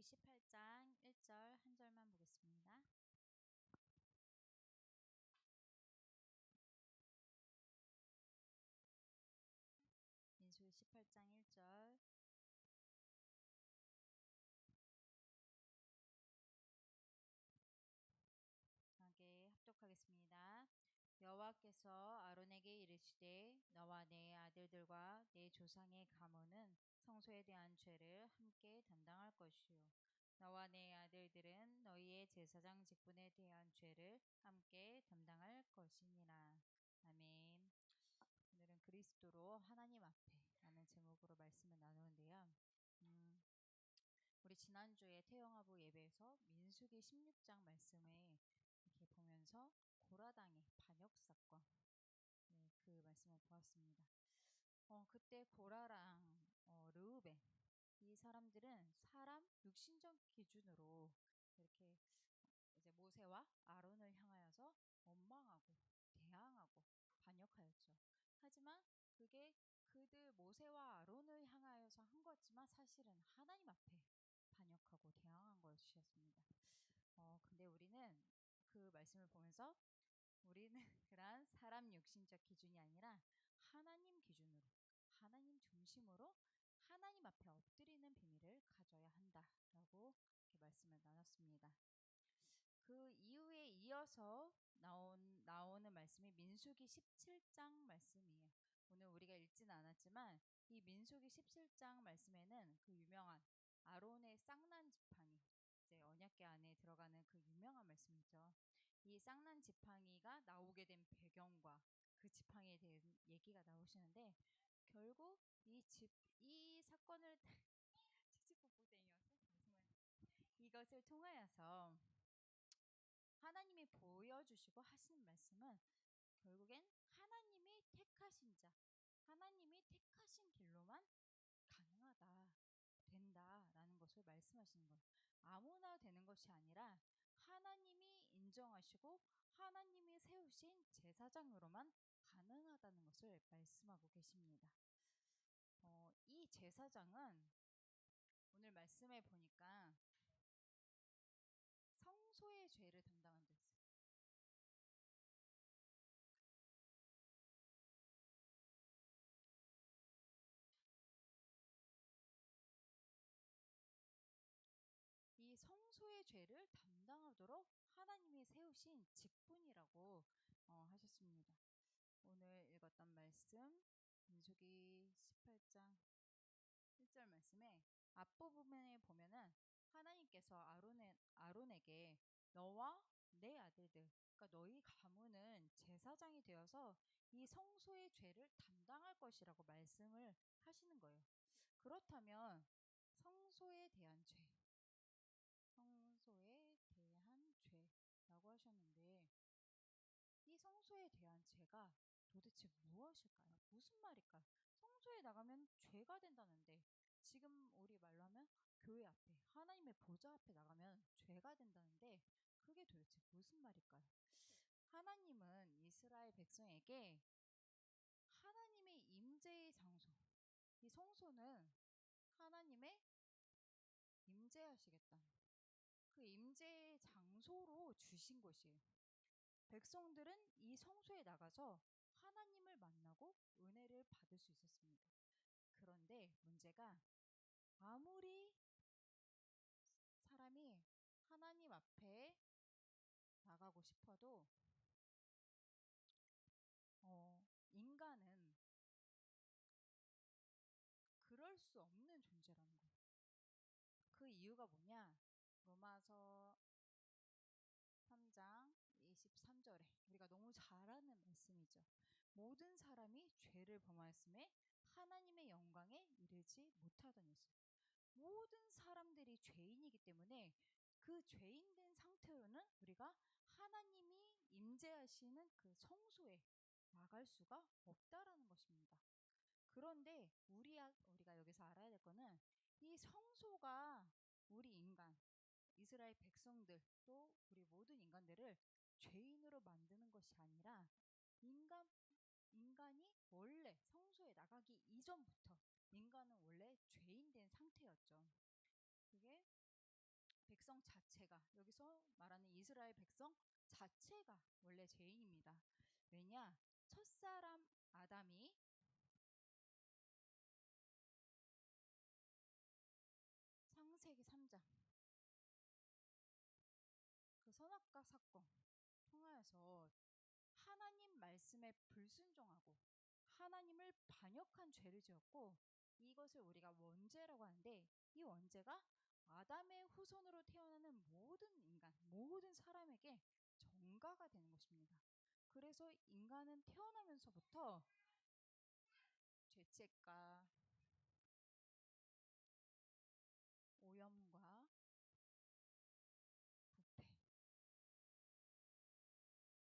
민수기 18장 1절 한 절만 보겠습니다. 민수기 18장 1절 함께 합독하겠습니다. 여호와께서 아론에게 이르시되 너와 네 아들들과 네 조상의 가문은 성소에 대한 죄를 함께 담당할 것이요 너와 네 아들들은 너희의 제사장 직분에 대한 죄를 함께 담당할 것이니라. 아멘. 오늘은 그리스도로 하나님 앞에 라는 제목으로 말씀을 나누는데요. 우리 지난주에 태영아부 예배에서 민수기 16장 말씀을 이렇게 보면서 고라당의 반역 사건, 그 말씀을 보았습니다. 그때 고라랑 르우벤 이 사람들은 사람 육신적 기준으로 이렇게 이제 모세와 아론을 향하여서 원망하고 대항하고 반역하였죠. 하지만 그게 그들 모세와 아론을 향하여서 한 거지만 사실은 하나님 앞에 반역하고 대항한 것이었습니다. 근데 우리는 그 말씀을 보면서 우리는 그러한 사람 육신적 기준이 아니라 하나님 기준으로, 하나님 중심으로 하나님 앞에 엎드리는 비밀을 가져야 한다라고 이렇게 말씀을 나눴습니다. 그 이후에 이어서 나오는 말씀이 민수기 17장 말씀이에요. 오늘 우리가 읽지는 않았지만 이 민수기 17장 말씀에는 그 유명한 아론의 쌍난 지팡이, 이제 언약궤 안에 들어가는 그 유명한 말씀이죠. 이 쌍난 지팡이가 나오게 된 배경과 그 지팡이에 대한 얘기가 나오시는데 결국 이 사건을 치치뽀뽀땡이어서 죄송해요. 이것을 통하여서 하나님이 보여주시고 하시는 말씀은 결국엔 하나님이 택하신 자, 하나님이 택하신 길로만 가능하다, 된다라는 것을 말씀하시는 거예요. 아무나 되는 것이 아니라 하나님이 인정하시고 하나님이 세우신 제사장으로만 가능하다는 것을 말씀하고 계십니다. 이 제사장은 오늘 말씀에 보니까 성소의 죄를 담당한다 했어요. 이 성소의 죄를 담당하도록 하나님이 세우신 직분이라고 하셨습니다. 오늘 읽었던 말씀 민수기 18장 1절 말씀에 앞부분에 보면은 하나님께서 아론에게 너와 내 아들들, 그러니까 너희 가문은 제사장이 되어서 이 성소의 죄를 담당할 것이라고 말씀을 하시는 거예요. 그렇다면 성소에 대한 죄라고 하셨는데 이 성소에 대한 죄가 도대체 무엇일까요? 무슨 말일까요? 성소에 나가면 죄가 된다는데 지금 우리 말로 하면 교회 앞에 하나님의 보좌 앞에 나가면 죄가 된다는데 그게 도대체 무슨 말일까요? 하나님은 이스라엘 백성에게 하나님의 임재의 장소, 이 성소는 하나님의 임재하시겠다는 그 임재의 장소로 주신 것이에요. 백성들은 이 성소에 나가서 하나님을 만나고 은혜를 받을 수 있었습니다. 그런데 문제가 아무리 사람이 하나님 앞에 나가고 싶어도 인간은 그럴 수 없는 존재라는 거예요. 그 이유가 뭐냐? 로마서 3장 23절에 우리가 너무 잘 아는 말씀이죠. 모든 사람이 죄를 범하였음에 하나님의 영광에 이르지 못하더니 했어요. 모든 사람들이 죄인이기 때문에 그 죄인된 상태로는 우리가 하나님이 임재하시는 그 성소에 나갈 수가 없다라는 것입니다. 그런데 우리가 여기서 알아야 될 거는 이 성소가 우리 인간, 이스라엘 백성들 또 우리 모든 인간들을 죄인으로 만드는 것이 아니라 인간이 원래 성소에 나가기 이전부터 인간은 원래 죄인된 상태였죠. 그게 자체가, 여기서 말하는 이스라엘 백성 자체가 원래 죄인입니다. 왜냐? 첫사람 아담이 창세기 3장 그 선악과 사건 통하여서 하나님 말씀에 불순종하고 하나님을 반역한 죄를 지었고, 이것을 우리가 원죄라고 하는데, 이 원죄가 아담의 후손으로 태어나는 모든 인간, 모든 사람에게 전가가 되는 것입니다. 그래서 인간은 태어나면서부터 죄책과 오염과 부패,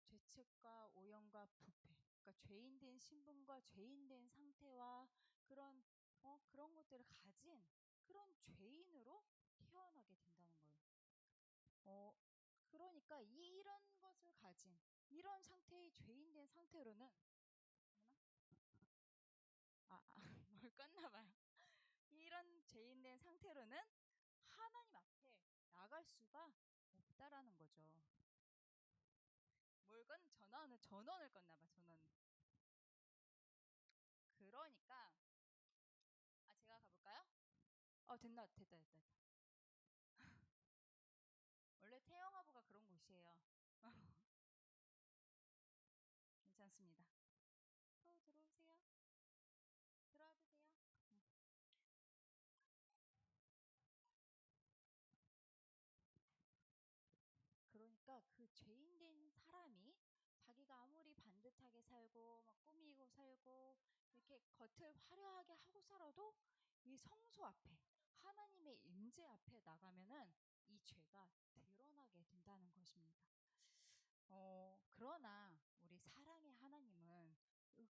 죄책과 오염과 부패, 그러니까 죄인된 신분과 죄인된 상태와 그런 것들을 가진 그런 죄인으로 태어나게 된다는 거예요. 그러니까 이런 것을 가진 이런 상태의 죄인된 상태로는 뭘 껐나 봐요. 이런 죄인된 상태로는 하나님 앞에 나갈 수가 없다라는 거죠. 전원을 껐나 봐. 전원. 그러니까 제가 가볼까요? 됐다. 원래 태영아부가 그런 곳이에요. 괜찮습니다. 들어오세요. 들어와도 돼요. 그러니까 그 죄인된 사람이 자기가 아무리 반듯하게 살고 막 꾸미고 살고 이렇게 겉을 화려하게 하고 살아도 이 성소 앞에 하나님의 임재 앞에 나가면은 이 죄가 드러나게 된다는 것입니다. 그러나 우리 사랑의 하나님은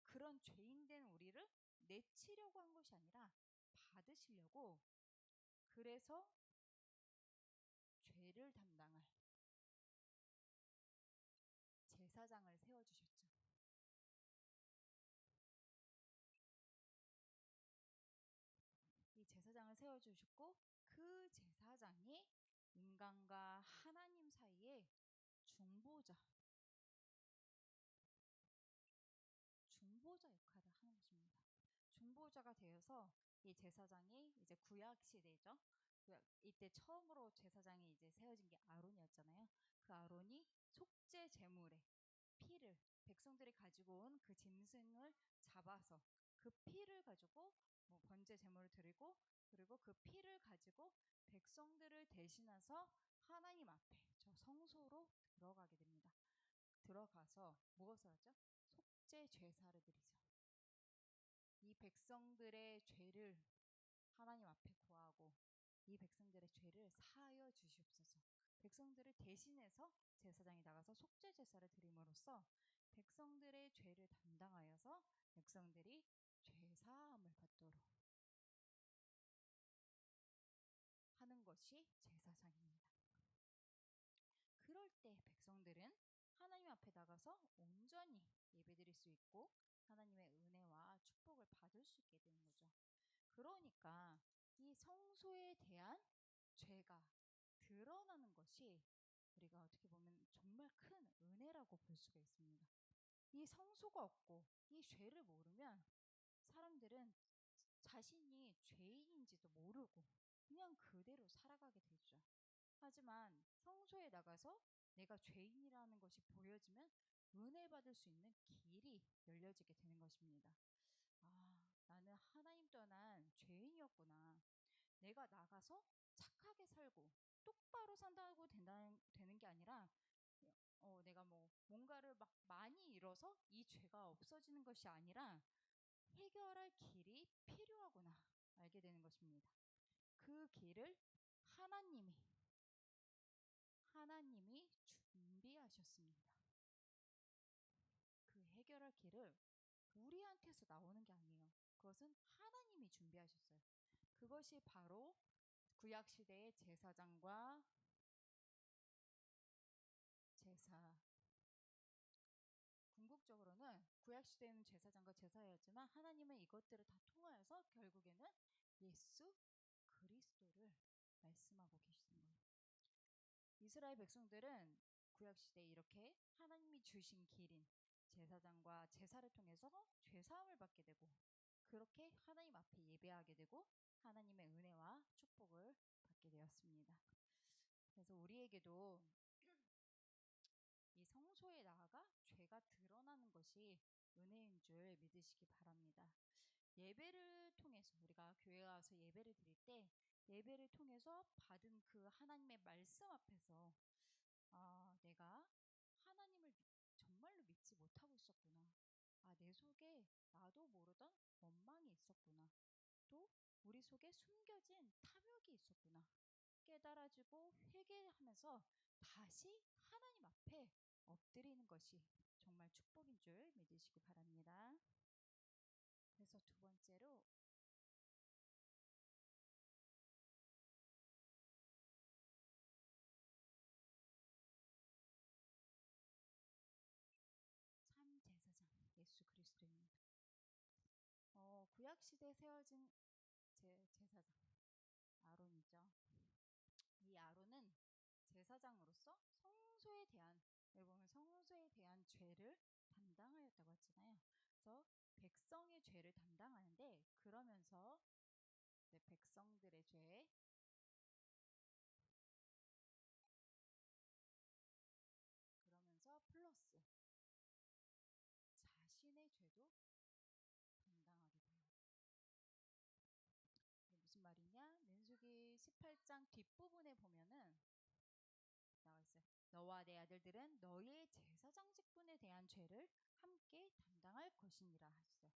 그런 죄인된 우리를 내치려고 한 것이 아니라 받으시려고, 그래서 죄를 담당할 제사장을 세워주셨죠. 이 제사장을 세워주셨고, 그 제사장이 인간과 하나님 사이에 중보자 역할을 하는 것입니다. 중보자가 되어서 이 제사장이 이제 구약 시대죠. 이때 처음으로 제사장이 이제 세워진 게 아론이었잖아요. 그 아론이 속죄 제물에 피를, 백성들이 가지고 온 그 짐승을 잡아서 그 피를 가지고 뭐 번제 제물을 드리고, 그리고 그 피를 가지고 백성들을 대신해서 하나님 앞에 저 성소로 들어가게 됩니다. 들어가서 무엇을 하죠? 속죄 제사를 드리죠. 이 백성들의 죄를 하나님 앞에 구하고 이 백성들의 죄를 사하여 주시옵소서. 백성들을 대신해서 제사장이 나가서 속죄 제사를 드림으로써 백성들의 죄를 담당하여서 백성들이 죄 사함을 받도록 하는 것이 제사장입니다. 그럴 때 백성들은 하나님 앞에 나가서 온전히 예배드릴 수 있고 하나님의 은혜와 축복을 받을 수 있게 되는 거죠. 그러니까 이 성소에 대한 죄가 드러나는 것이 우리가 어떻게 보면 정말 큰 은혜라고 볼 수가 있습니다. 이 성소가 없고 이 죄를 모르면 사람들은 자신이 죄인인지도 모르고 그냥 그대로 살아가게 되죠. 하지만 성소에 나가서 내가 죄인이라는 것이 보여지면 은혜 받을 수 있는 길이 열려지게 되는 것입니다. 나는 하나님 떠난 죄인이었구나. 내가 나가서 착하게 살고 똑바로 산다고 되는 게 아니라 내가 뭔가를 막 많이 이뤄서 이 죄가 없어지는 것이 아니라 해결할 길이 필요하구나 알게 되는 것입니다. 그 길을 하나님이 준비하셨습니다. 그 해결할 길을 우리한테서 나오는 게 아니에요. 그것은 하나님이 준비하셨어요. 그것이 바로 구약 시대의 제사장과 제사. 궁극적으로는 구약 시대에는 제사장과 제사였지만 하나님은 이것들을 다 통하여서 결국에는 예수 그리스도를 말씀하고 계시는 거예요. 이스라엘 백성들은 구약 시대에 이렇게 하나님이 주신 길인 제사장과 제사를 통해서 죄 사함을 받게 되고 그렇게 하나님 앞에 예배하게 되고 하나님의 은혜와 축복을 받게 되었습니다. 그래서 우리에게도 이 성소에 나아가 죄가 드러나는 것이 은혜인 줄 믿으시기 바랍니다. 예배를 통해서 우리가 교회 와서 예배를 드릴 때 예배를 통해서 받은 그 하나님의 말씀 앞에서 내가 하나님을 정말로 믿지 못하고 있었구나. 내 속에 나도 모르던 원망이 있었구나. 또 우리 속에 숨겨진 탐욕이 있었구나. 깨달아지고 회개하면서 다시 하나님 앞에 엎드리는 것이 정말 축복인 줄 믿으시기 바랍니다. 그래서 두 번째로 참 제사장 예수 그리스도입니다. 구약 시대에 세워진 제사장 아론이죠. 이 아론은 제사장으로서 성소에 대한 여기 보면 성소에 대한 죄를 담당하였다고 했잖아요. 그래서 백성의 죄를 담당하는데 그러면서 백성들의 죄 그러면서 플러스 자신의 죄도 담당하게 돼요. 이게 무슨 말이냐? 민수기 18장 뒷부분에 보면은 나와 있어요. 너와 내 아들들은 너의 제사장 직분에 대한 죄를 함께 담당할 것이니라 하셨어요.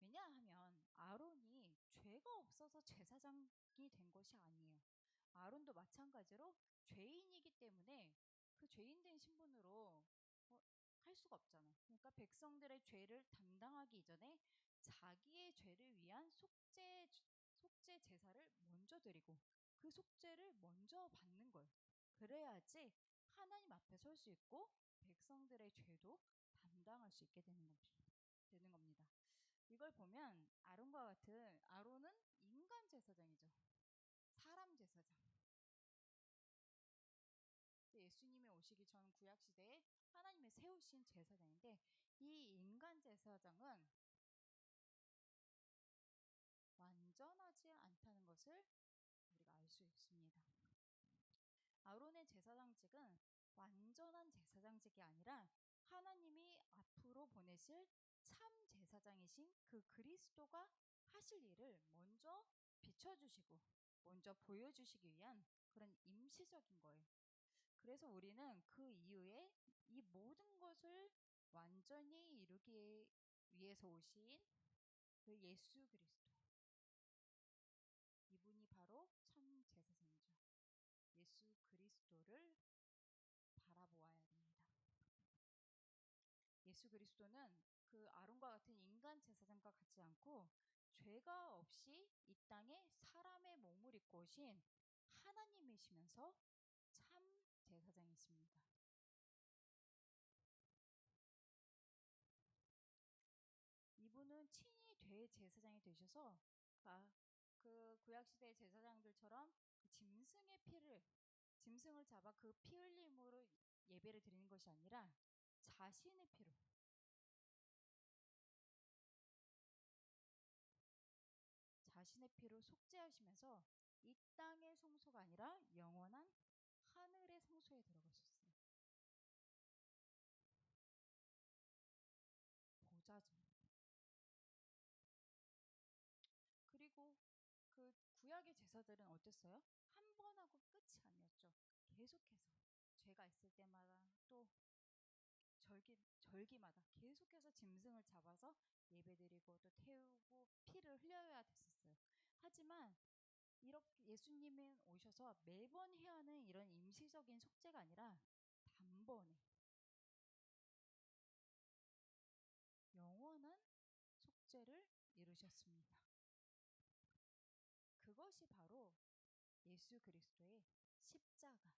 왜냐하면 아론이 죄가 없어서 제사장이 된 것이 아니에요. 아론도 마찬가지로 죄인이기 때문에 그 죄인된 신분으로 할 수가 없잖아요. 그러니까 백성들의 죄를 담당하기 이전에 자기의 죄를 위한 속죄 제사를 먼저 드리고 그 속죄를 먼저 받는 거예요. 그래야지 하나님 앞에 설 수 있고 백성들의 죄도 담당할 수 있게 되는 겁니다. 이걸 보면 아론과 같은 아론은 인간 제사장이죠. 사람 제사장. 예수님이 오시기 전 구약 시대에 하나님이 세우신 제사장인데 이 인간 제사장은 완전하지 않다는 것을 우리가 알 수 있습니다. 아론의 제사장직은 완전한 제사장직이 아니라 하나님이 앞으로 보내실 참 제사장이신 그 그리스도가 하실 일을 먼저 비춰주시고 먼저 보여주시기 위한 그런 임시적인 거예요. 그래서 우리는 그 이후에 이 모든 것을 완전히 이루기 위해서 오신 그 예수 그리스도 이분이 바로 참 제사장이죠. 예수 그리스도를 바라보아야 됩니다. 예수 그리스도는 그 아론과 같은 인간 제사장과 같지 않고 죄가 없이 이 땅에 사람의 몸을 입고 오신 하나님이시면서 참 제사장이십니다. 이분은 친히 대제사장이 되셔서 그 구약시대 제사장들처럼 그 짐승을 잡아 그 피 흘림으로 예배를 드리는 것이 아니라 자신의 피로 속죄하시면서 이 땅의 성소가 아니라 영원한 하늘의 성소에 들어가셨어요. 보좌죠. 그리고 그 구약의 제사들은 어땠어요? 한 번 하고 끝이 아니었죠. 계속해서 죄가 있을 때마다 또 절기마다 계속해서 짐승을 잡아서 예배드리고 또 태우고 피를 흘려야 됐었어요. 하지만 이렇게 예수님은 오셔서 매번 해야 하는 이런 임시적인 속죄가 아니라 단번에 영원한 속죄를 이루셨습니다. 그것이 바로 예수 그리스도의 십자가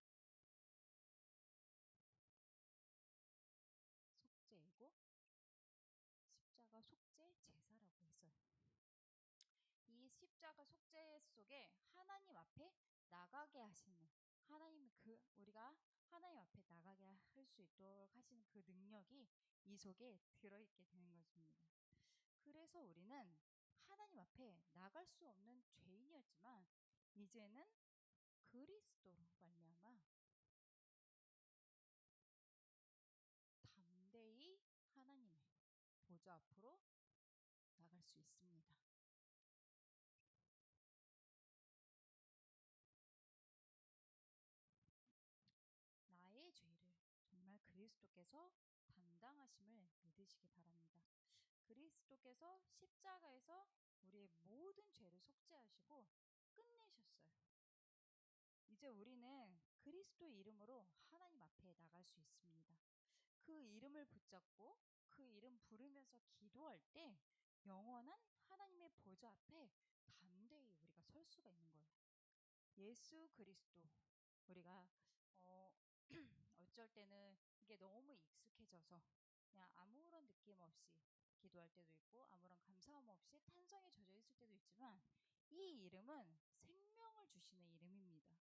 속죄이고 십자가 속죄 제사라고 했어요. 이 십자가 속죄 속에 하나님 앞에 나가게 하시는 하나님 우리가 하나님 앞에 나가게 할 수 있도록 하시는 그 능력이 이 속에 들어있게 되는 것입니다. 그래서 우리는 하나님 앞에 나갈 수 없는 죄인이었지만 이제는 그리스도로 말미암아 담대히 하나님의 보좌 앞으로 나갈 수 있습니다. 나의 죄를 정말 그리스도께서 담당하심을 믿으시기 바랍니다. 그리스도께서 십자가에서 우리의 모든 죄를 속죄하시고 끝내셨어요. 이제 우리는 그리스도의 이름으로 하나님 앞에 나갈 수 있습니다. 그 이름을 붙잡고 그 이름 부르면서 기도할 때 영원한 하나님의 보좌 앞에 담대히 우리가 설 수가 있는 거예요. 예수 그리스도 우리가 어쩔 때는 이게 너무 익숙해져서 그냥 아무런 느낌 없이 기도할 때도 있고 아무런 감사함 없이 탄성에 젖어 있을 때도 있지만 이 이름은 생명을 주시는 이름입니다.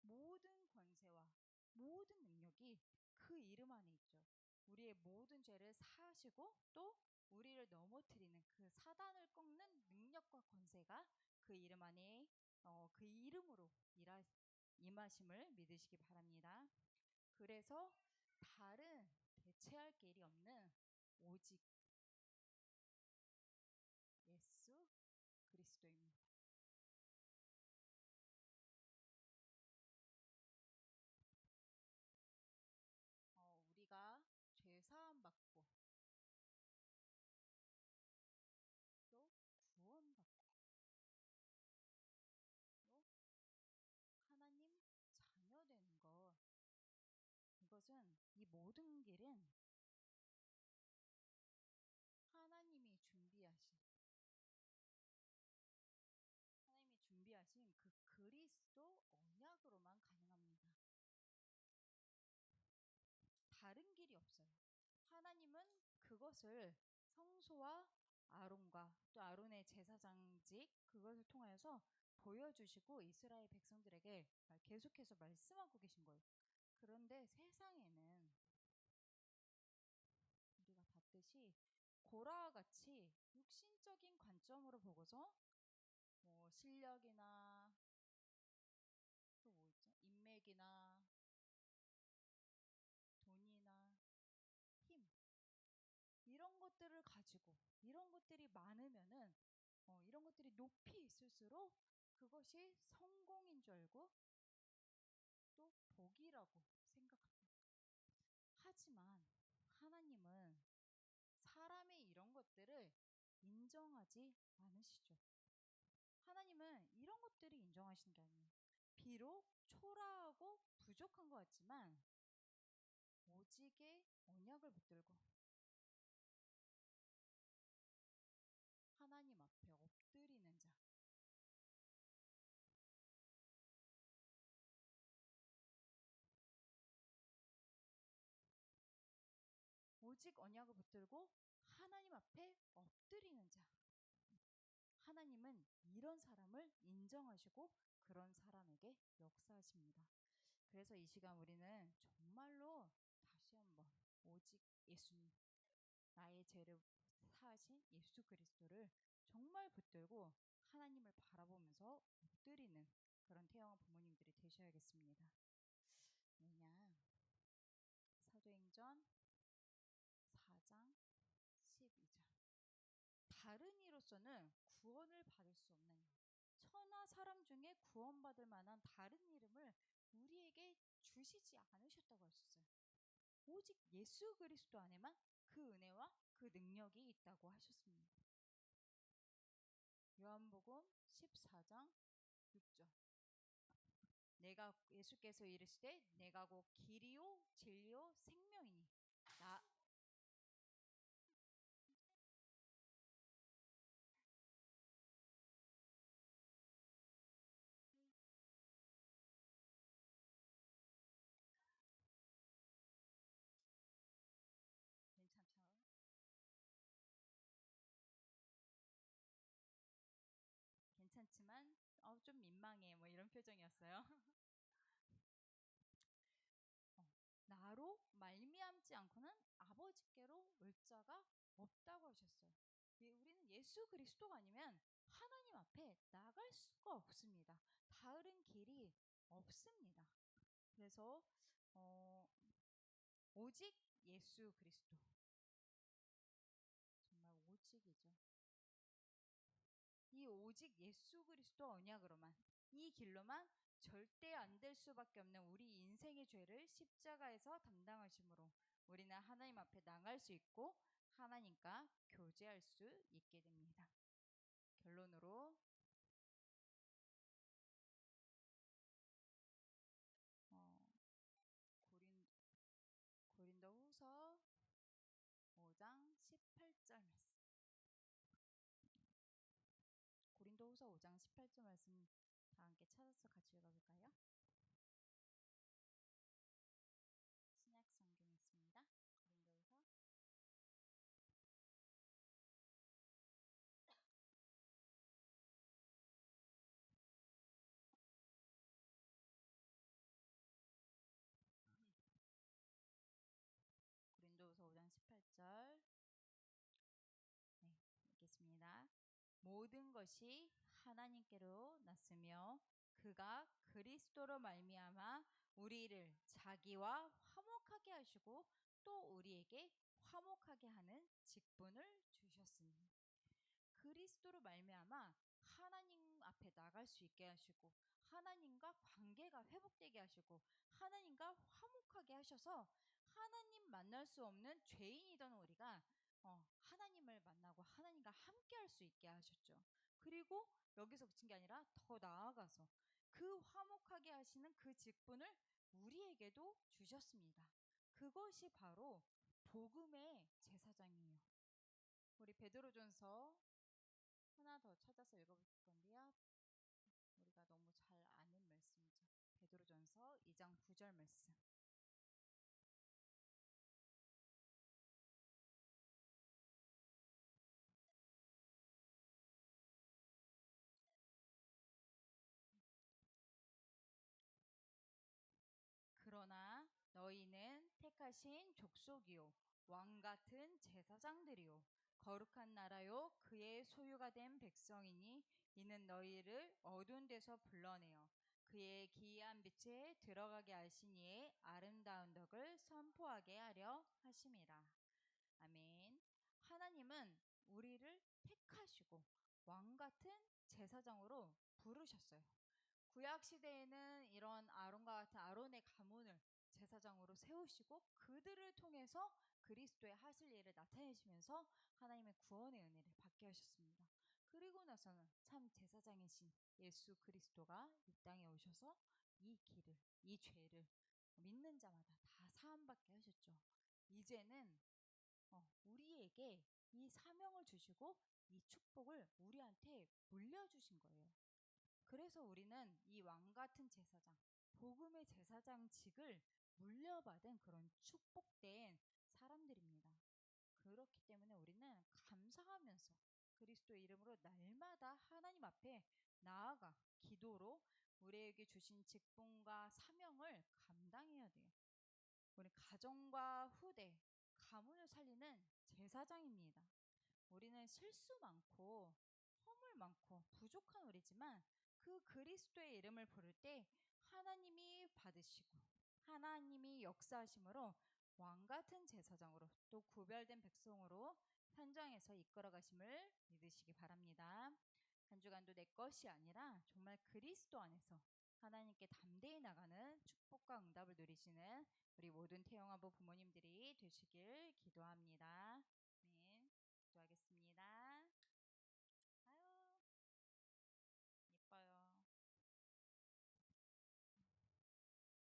모든 권세와 모든 능력이 그 이름 안에 있죠. 우리의 모든 죄를 사하시고 또 우리를 넘어뜨리는 그 사단을 꺾는 능력과 권세가 그 이름 안에 그 이름으로 임하심을 믿으시기 바랍니다. 그래서 다른 대체할 길이 없는 오직 예수 그리스도입니다. 우리가 죄 사함 받고 또 구원받고 또 하나님 자녀 되는 것, 이것은 이 모든 길은 하나님이 준비하신 그 그리스도 언약으로만 가능합니다. 다른 길이 없어요. 하나님은 그것을 성소와 아론과 또 아론의 제사장직 그것을 통하여서 보여주시고 이스라엘 백성들에게 계속해서 말씀하고 계신 거예요. 그런데 세상에는 우리가 봤듯이 고라와 같이 육신적인 관점으로 보고서 뭐 실력이나 또 뭐 있죠? 인맥이나 돈이나 힘 이런 것들을 가지고 이런 것들이 많으면은 이런 것들이 높이 있을수록 그것이 성공인 줄 알고 또 복이라고 생각합니다. 하지만 하나님은 사람의 이런 것들을 인정하지 않으시죠. 하나님은 이런 것들이 인정하시는 게 아니에요. 비록 초라하고 부족한 것 같지만 오직의 언약을 붙들고 하나님 앞에 엎드리는 자, 오직 언약을 붙들고 하나님 앞에 엎드리는 자. 하나님은 이런 사람을 인정하시고 그런 사람에게 역사하십니다. 그래서 이 시간 우리는 정말로 다시 한번 오직 예수님, 나의 죄를 사하신 예수 그리스도를 정말 붙들고 하나님을 바라보면서 엎드리는 그런 태영한 부모님들이 되셔야겠습니다. 왜냐? 사도행전 4장 12절. 다른 이로서는 구원을 받을 수 없는 천하 사람 중에 구원받을 만한 다른 이름을 우리에게 주시지 않으셨다고 하셨어요. 오직 예수 그리스도 안에만 그 은혜와 그 능력이 있다고 하셨습니다. 요한복음 14장 6절. 내가 예수께서 이르시되 내가 곧 길이요 진리요 생명이니 나 괜찮죠? 괜찮지만 좀 민망해 뭐 이런 표정이었어요. 하지 않고는 아버지께로 올 자가 없다고 하셨어요. 우리는 예수 그리스도가 아니면 하나님 앞에 나갈 수가 없습니다. 다른 길이 없습니다. 그래서 오직 예수 그리스도, 정말 오직이죠. 이 오직 예수 그리스도 언약으로만, 이 길로만 절대 안 될 수밖에 없는 우리 인생의 죄를 십자가에서 담당하심으로 우리는 하나님 앞에 나갈 수 있고 하나님과 교제할 수 있게 됩니다. 결론으로 고린, 고린도후서 5장 18절 말씀. 고린도후서 5장 18절 말씀 다 함께 찾아서 같이 읽어볼까요? 신약 성경에 있습니다. 고린도후서 고린도후서 5장 18절. 네, 읽겠습니다. 모든 것이 하나님께로 났으며 그가 그리스도로 말미암아 우리를 자기와 화목하게 하시고 또 우리에게 화목하게 하는 직분을 주셨으니, 그리스도로 말미암아 하나님 앞에 나갈 수 있게 하시고 하나님과 관계가 회복되게 하시고 하나님과 화목하게 하셔서 하나님 만날 수 없는 죄인이던 우리가 하나님을 만나고 하나님과 함께 할 수 있게 하셨죠. 그리고 여기서 그친 게 아니라 더 나아가서 그 화목하게 하시는 그 직분을 우리에게도 주셨습니다. 그것이 바로 복음의 제사장이에요. 우리 베드로전서 하나 더 찾아서 읽어볼 건데요. 우리가 너무 잘 아는 말씀이죠. 베드로전서 2장 9절 말씀. 그러나 너희는 택하신 족속이요 왕 같은 제사장들이요 거룩한 나라요 그의 소유가 된 백성이니 이는 너희를 어두운 데서 불러내어 그의 기이한 빛에 들어가게 하시니에 아름다운 덕을 선포하게 하려 하심이라. 아멘. 하나님은 우리를 택하시고 왕 같은 제사장으로 부르셨어요. 구약 시대에는 이런 아론과 같은 아론의 가문을 제사장으로 세우시고 그들을 통해서 그리스도의 하실 일을 나타내시면서 하나님의 구원의 은혜를 받게 하셨습니다. 그리고 나서는 참 제사장이신 예수 그리스도가 이 땅에 오셔서 이 길을, 이 죄를 믿는 자마다 다 사함받게 하셨죠. 이제는 우리에게 이 사명을 주시고 이 축복을 우리한테 물려주신 거예요. 그래서 우리는 이 왕 같은 제사장, 복음의 제사장직을 물려받은 그런 축복된 사람들입니다. 그렇기 때문에 우리는 감사하면서 그리스도의 이름으로 날마다 하나님 앞에 나아가 기도로 우리에게 주신 직분과 사명을 감당해야 돼요. 우리 가정과 후대, 가문을 살리는 제사장입니다. 우리는 실수 많고 허물 많고 부족한 우리지만 그 그리스도의 이름을 부를 때 하나님이 받으시고 하나님이 역사하심으로 왕 같은 제사장으로 또 구별된 백성으로 산정해서 이끌어 가심을 믿으시기 바랍니다. 한 주간도 내 것이 아니라 정말 그리스도 안에서 하나님께 담대히 나가는 축복과 응답을 누리시는 우리 모든 태영아부 부모님들이 되시길 기도합니다. 아멘. 기도하겠습니다. 아유, 예뻐요.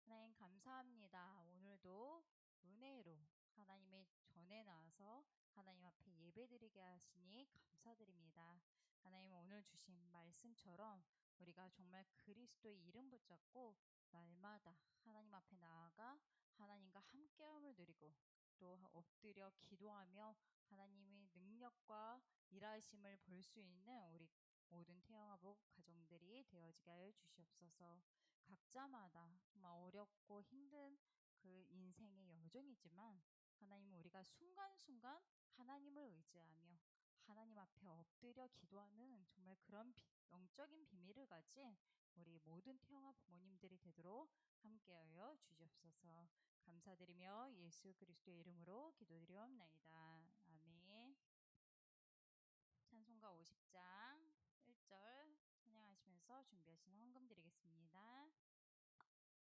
하나님 감사합니다. 오늘도 은혜로 하나님의 전에 나와서 하나님 앞에 예배드리게 하시니 감사드립니다. 하나님 오늘 주신 말씀처럼 우리가 정말 그리스도의 이름 붙잡고 날마다 하나님 앞에 나아가 하나님과 함께함을 누리고 또 엎드려 기도하며 하나님의 능력과 일하심을 볼 수 있는 우리 모든 태영아복 가정들이 되어지게 하여 주시옵소서. 각자마다 정말 어렵고 힘든 그 인생의 여정이지만 하나님, 우리가 순간순간 하나님을 의지하며 하나님 앞에 엎드려 기도하는 정말 그런 영적인 비밀을 가진 우리 모든 태영아 부모님들이 되도록 함께하여 주시옵소서. 감사드리며 예수 그리스도의 이름으로 기도드리옵나이다. 아멘. 찬송가 50장 1절 찬양하시면서 준비하신 헌금 드리겠습니다. 찬송가 50장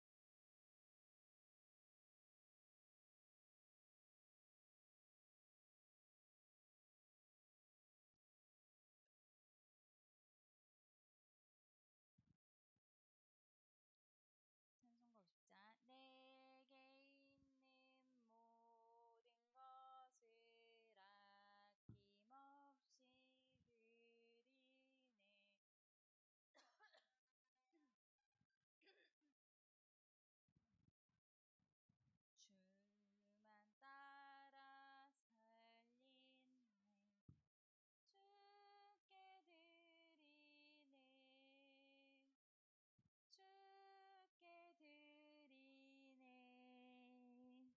내게 있는 모든 것을 아낌없이 드리네.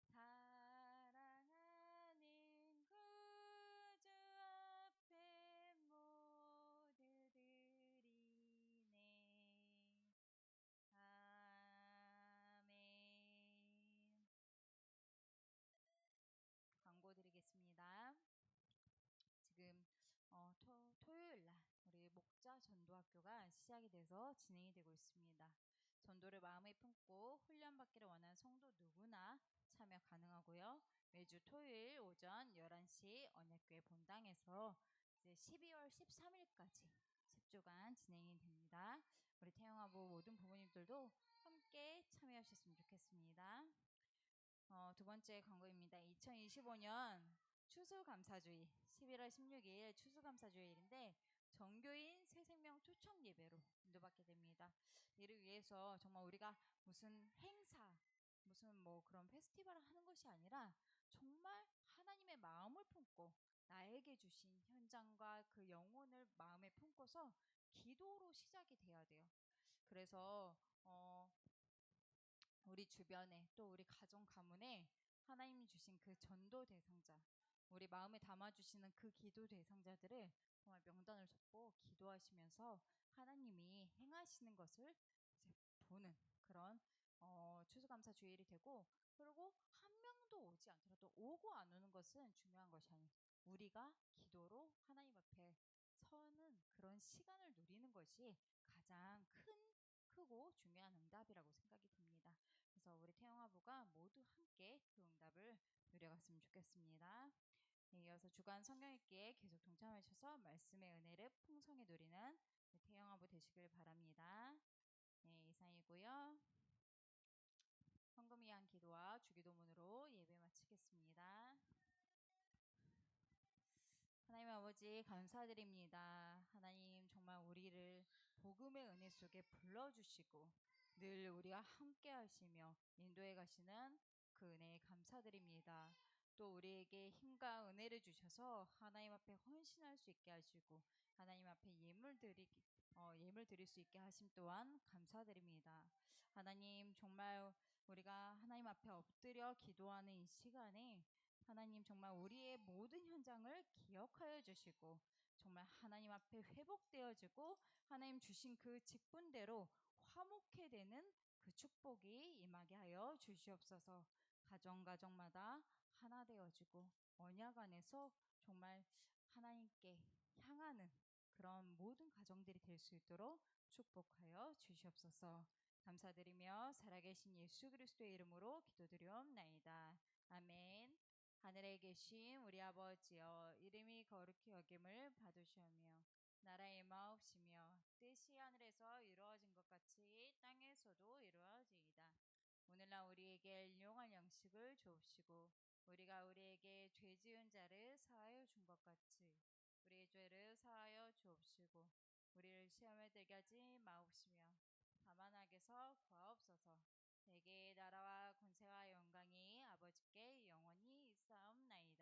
주만 따라 살린 나의 주께 드리네. 주께 드리네. 사랑하는 구주 앞에 모두 드리네. 아멘. 광고 드리겠습니다. 지금 토요일 날 우리 목자 전도학교가 시작이 돼서 진행이 되고 있습니다. 전도를 마음에 품고 훈련받기를 원하는 성도 누구나 참여 가능하고요. 매주 토요일 오전 11시 언약교회 본당에서 이제 12월 13일까지 10주간 진행이 됩니다. 우리 태영아부 모든 부모님들도 함께 참여하셨으면 좋겠습니다. 두 번째 광고입니다. 2025년 추수감사주의 11월 16일 추수감사주일인데 정교인 새생명 초청 예배로 인도받게 됩니다. 이를 위해서 정말 우리가 무슨 행사, 무슨 뭐 그런 페스티벌을 하는 것이 아니라 정말 하나님의 마음을 품고 나에게 주신 현장과 그 영혼을 마음에 품고서 기도로 시작이 돼야 돼요. 그래서 우리 주변에 또 우리 가정 가문에 하나님이 주신 그 전도 대상자, 우리 마음에 담아주시는 그 기도 대상자들을 정말 명단을 접고 기도하시면서 하나님이 행하시는 것을 이제 보는 그런 추수감사 주일이 되고, 그리고 한 명도 오지 않더라도 오고 안 오는 것은 중요한 것이 아니에요. 우리가 기도로 하나님 앞에 서는 그런 시간을 누리는 것이 가장 크고 중요한 응답이라고 생각이 듭니다. 그래서 우리 태영아부가 모두 함께 그 응답을 누려갔으면 좋겠습니다. 네, 이어서 주간 성경 읽기에 계속 동참하셔서 말씀의 은혜를 풍성히 누리는 태영아부 되시길 바랍니다. 네, 이상이고요. 헌금 위한 기도와 주기도문으로 예배 마치겠습니다. 하나님 아버지 감사드립니다. 하나님 정말 우리를 복음의 은혜 속에 불러주시고 늘 우리와 함께 하시며 인도해 가시는 그 은혜에 감사드립니다. 또 우리에게 힘과 은혜를 주셔서 하나님 앞에 헌신할 수 있게 하시고 하나님 앞에 예물 드릴 수 있게 하심 또한 감사드립니다. 하나님 정말 우리가 하나님 앞에 엎드려 기도하는 이 시간에 하나님 정말 우리의 모든 현장을 기억하여 주시고 정말 하나님 앞에 회복되어지고 하나님 주신 그 직분대로 화목해 되는 그 축복이 임하게 하여 주시옵소서. 가정마다 하나 되어지고 언약 안에서 정말 하나님께 향하는 그런 모든 가정들이 될 수 있도록 축복하여 주시옵소서. 감사드리며 살아계신 예수 그리스도의 이름으로 기도드리옵나이다. 아멘. 하늘에 계신 우리 아버지여, 이름이 거룩히 여김을 받으시오며 나라의 마옵시며 뜻이 하늘에서 이루어진 것 같이 땅에서도 이루어지이다. 오늘날 우리에게 일용할 양식을 주옵시고 우리가 우리에게 죄 지은 자를 사하여 준 것 같이 우리의 죄를 사하여 주옵시고 우리를 시험에 들게 하지 마옵시며 다만 악에서 구하옵소서. 대개의 나라와 권세와 영광이 아버지께 영원히 있사옵나이다.